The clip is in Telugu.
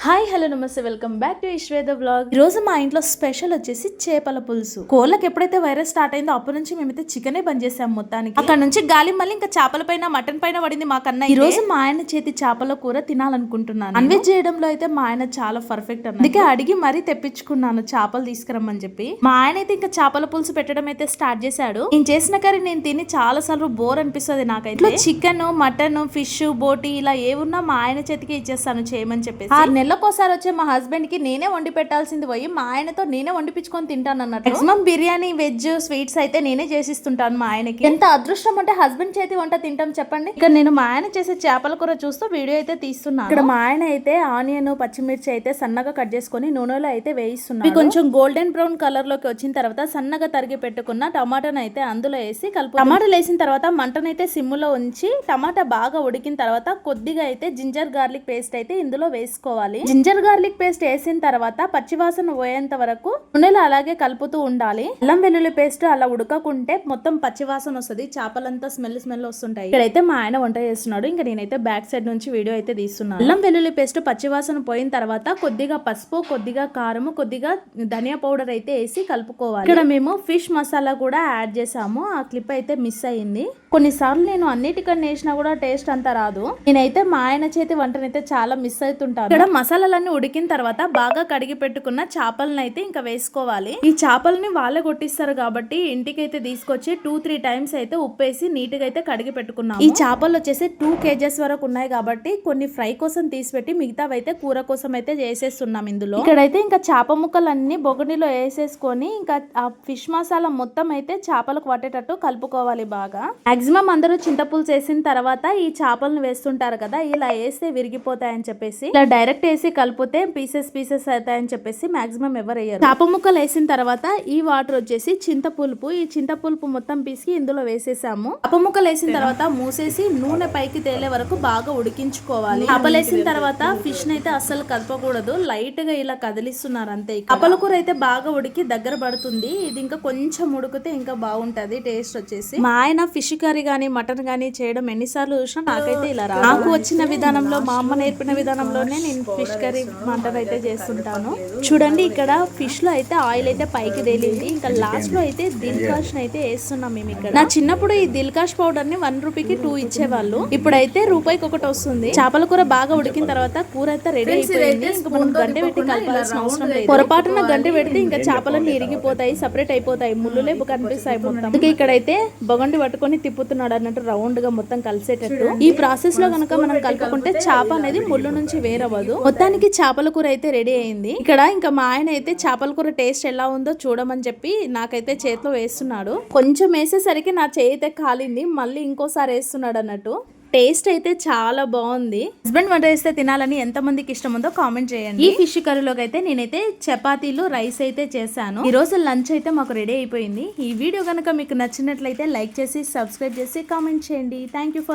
హాయ్ హలో నమస్తే వెల్కమ్ బ్యాక్ టు ఇశ్వేద వ్లాగ్. ఈ రోజు మా ఇంట్లో స్పెషల్ వచ్చేసి చేపల పులుసు. కోళ్ళకి ఎప్పుడైతే వైరస్ స్టార్ట్ అయిందో అప్పటి నుంచి మేమైతే చికెనే బంద్ చేసాం మొత్తానికి. అక్కడ నుంచి గాలి మళ్ళీ ఇంకా చేపల పైన మటన్ పైన పడింది మాకన్నా. ఈ రోజు మా ఆయన చేతి చేపల కూర తినాలనుకుంటున్నాను. నాన్ వెజ్ చేయడంలో అయితే మా ఆయన చాలా పర్ఫెక్ట్ అన్న, అందుకే అడిగి మరీ తెప్పించుకున్నాను చేపలు తీసుకురమ్మని చెప్పి. మా ఆయన అయితే ఇంకా చేపల పులుసు పెట్టడం అయితే స్టార్ట్ చేశాడు. నేను చేసిన కర్రీ నేను తిని చాలా సార్లు బోర్ అనిపిస్తుంది నాకైతే. చికెన్, మటన్, ఫిష్, బోటి ఇలా ఏమున్నా మా ఆయన చేతికి ఇచ్చేస్తాను చేయమని చెప్పేసి. 6 నెలలకోసారి వచ్చే మా హస్బెండ్ కి నేనే వండి పెట్టాల్సింది పోయి మా ఆయనతో నేనే వండిపించుకొని తింటాను అన్నట్టు. మాక్సిమం బిర్యానీ, వెజ్, స్వీట్స్ అయితే నేనే చేసిస్తుంటాను మా ఆయనకి. ఎంత అదృష్టం అంటే హస్బెండ్ చేతి వంట తింటాం చెప్పండి. ఇక్కడ నేను మా ఆయన చేసే చేపల కూర చూస్తూ వీడియో అయితే తీస్తున్నాను. ఇక్కడ మా ఆయన అయితే ఆనియన్, పచ్చిమిర్చి అయితే సన్నగా కట్ చేసుకుని నూనెలో అయితే వేయిస్తున్నాను. కొంచెం గోల్డెన్ బ్రౌన్ కలర్ లోకి వచ్చిన తర్వాత సన్నగా తరిగి పెట్టుకున్న టమాటాను అయితే అందులో వేసి కలుపు. టమాటాలు వేసిన తర్వాత మంటనైతే సిమ్ములో ఉంచి టమాటా బాగా ఉడికిన తర్వాత కొద్దిగా అయితే జింజర్ గార్లిక్ పేస్ట్ అయితే ఇందులో వేసుకోవాలి. జింజర్ గార్లిక్ పేస్ట్ వేసిన తర్వాత పచ్చివాసన పోయేంత వరకు నూనెలో అలాగే కలుపుతూ ఉండాలి. అల్లం వెల్లుల్లి పేస్ట్ అలా ఉడకకుంటే మొత్తం పచ్చివాసన వస్తుంది, చేపలంతా స్మెల్ వస్తుంటాయి. ఇక్కడైతే మా ఆయన వంట చేస్తున్నాడు, ఇంకా నేనైతే బ్యాక్ సైడ్ నుంచి వీడియో అయితే తీస్తున్నాను. అల్లం వెల్లుల్లి పేస్ట్ పచ్చివాసన పోయిన తర్వాత కొద్దిగా పసుపు, కొద్దిగా కారము, కొద్దిగా ధనియా పౌడర్ అయితే వేసి కలుపుకోవాలి. ఇక్కడ మేము ఫిష్ మసాలా కూడా యాడ్ చేసాము, ఆ క్లిప్ అయితే మిస్ అయ్యింది. కొన్నిసార్లు నేను అన్నిటికన్నా వేసినా కూడా టేస్ట్ అంతా రాదు. నేనైతే మా ఆయన చేతి వంటనైతే చాలా మిస్ అవుతుంటాను. ఇక్కడ మసాలాలన్నీ ఉడికిన తర్వాత బాగా కడిగి పెట్టుకున్న చేపలను అయితే ఇంకా వేసుకోవాలి. ఈ చేపలని వాళ్ళే కొట్టిస్తారు కాబట్టి ఇంటికైతే తీసుకొచ్చి 2-3 టైమ్స్ అయితే ఉప్పేసి నీట్ గా అయితే కడిగి పెట్టుకున్నాము. ఈ చేపలు వచ్చేసి 2 kgs వరకు ఉన్నాయి కాబట్టి కొన్ని ఫ్రై కోసం తీసిపెట్టి మిగతావైతే కూర కోసం అయితే చేసేస్తున్నాం ఇందులో. ఇక్కడైతే ఇంకా చేప ముక్కలన్నీ బొగనిలో వేసేసుకొని ఇంకా ఆ ఫిష్ మసాలా మొత్తం అయితే చేపలకు పట్టేటట్టు కలుపుకోవాలి బాగా. మాక్సిమం అందరూ చింతపులుసు వేసిన తర్వాత ఈ చేపలను వేస్తుంటారు కదా, ఇలా వేస్తే విరిగిపోతాయని చెప్పేసి ఇలా డైరెక్ట్ వేసి కలిపితే పీసెస్ అవుతాయని చెప్పేసి మాక్సిమం ఎవరు వేయరు. చేప ముక్కలు వేసిన తర్వాత ఈ వాటర్ వచ్చేసి చింతపులుపు, ఈ చింతపులుపు మొత్తం పీసి ఇందులో వేసేసాము. చేప ముక్కలు వేసిన తర్వాత మూసేసి నూనె పైకి తేలే వరకు బాగా ఉడికించుకోవాలి. చేపలు వేసిన తర్వాత ఫిష్ నైతే అస్సలు కలపకూడదు, లైట్ గా ఇలా కదిలిస్తున్నారు అంతే. చేపల కూర అయితే బాగా ఉడికి దగ్గర పడుతుంది, ఇది ఇంకా కొంచెం ఉడికితే ఇంకా బాగుంటది టేస్ట్ వచ్చేసి. మా ఆయన ఫిష్ కర్రీ గానీ మటన్ గానీ చేయడం ఎన్నిసార్లు చూసినా నాకైతే ఇలా రాదు. నాకు వచ్చిన విధానంలో, మా అమ్మ నేర్పిన విధానంలోనే నేను ఫిష్ కర్రీ మటన్ అయితే చేస్తుంటాను. చూడండి ఇక్కడ ఫిష్ లో అయితే ఆయిల్ అయితే పైకి తేలింది. ఇంకా లాస్ట్ లో అయితే దిల్కాష్ అయితే వేస్తున్నాం మేము. ఇక్కడ నా చిన్నప్పుడు ఈ దిల్కాష్ పౌడర్ ని 1 రూపీకి 2 ఇచ్చేవాళ్ళు, ఇప్పుడైతే రూపాయికి 1 వస్తుంది. చేపల కూర బాగా ఉడికిన తర్వాత కూర అయితే రెడీ అయిపోయింది. ఇంకా మనం గంట పెట్టి కలపాల్సిన అవసరం లేదు. పొరపాటున గంట పెడితే ఇంకా చేపలన్నీ ఇరిగిపోతాయి, సపరేట్ అయిపోతాయి, ముళ్ళులే కనిపిస్తాయి మొత్తం. అందుకే ఇక్కడైతే బొగండి పట్టుకొని తిప్పుతున్నాడు అన్నట్టు రౌండ్ గా మొత్తం కలిసేటట్టు. ఈ ప్రాసెస్ లో కనుక మనం కలుపుకుంటే చేప అనేది ముళ్ళు నుంచి వేరవ్వదు. మొత్తానికి చేపల కూర అయితే రెడీ అయింది. ఇక్కడ ఇంకా మా ఆయన అయితే చేపల కూర టేస్ట్ ఎలా ఉందో చూడమని చెప్పి నాకైతే చేతిలో వేస్తున్నాడు. కొంచెం వేసేసరికి నా చేయి అయితే కాలింది, మళ్ళీ ఇంకోసారి వేస్తున్నాడు అన్నట్టు. టేస్ట్ అయితే చాలా బాగుంది. హస్బెండ్ వంట చేస్తే తినాలని ఎంత మందికి ఇష్టం ఉందో కామెంట్ చేయండి. ఈ ఫిష్ కర్రీలోకి అయితే నేనైతే చపాతీలు, రైస్ అయితే చేశాను. ఈ రోజు లంచ్ అయితే మాకు రెడీ అయిపోయింది. ఈ వీడియో కనుక మీకు నచ్చినట్లయితే లైక్ చేసి, సబ్స్క్రైబ్ చేసి, కామెంట్ చేయండి. Thank you for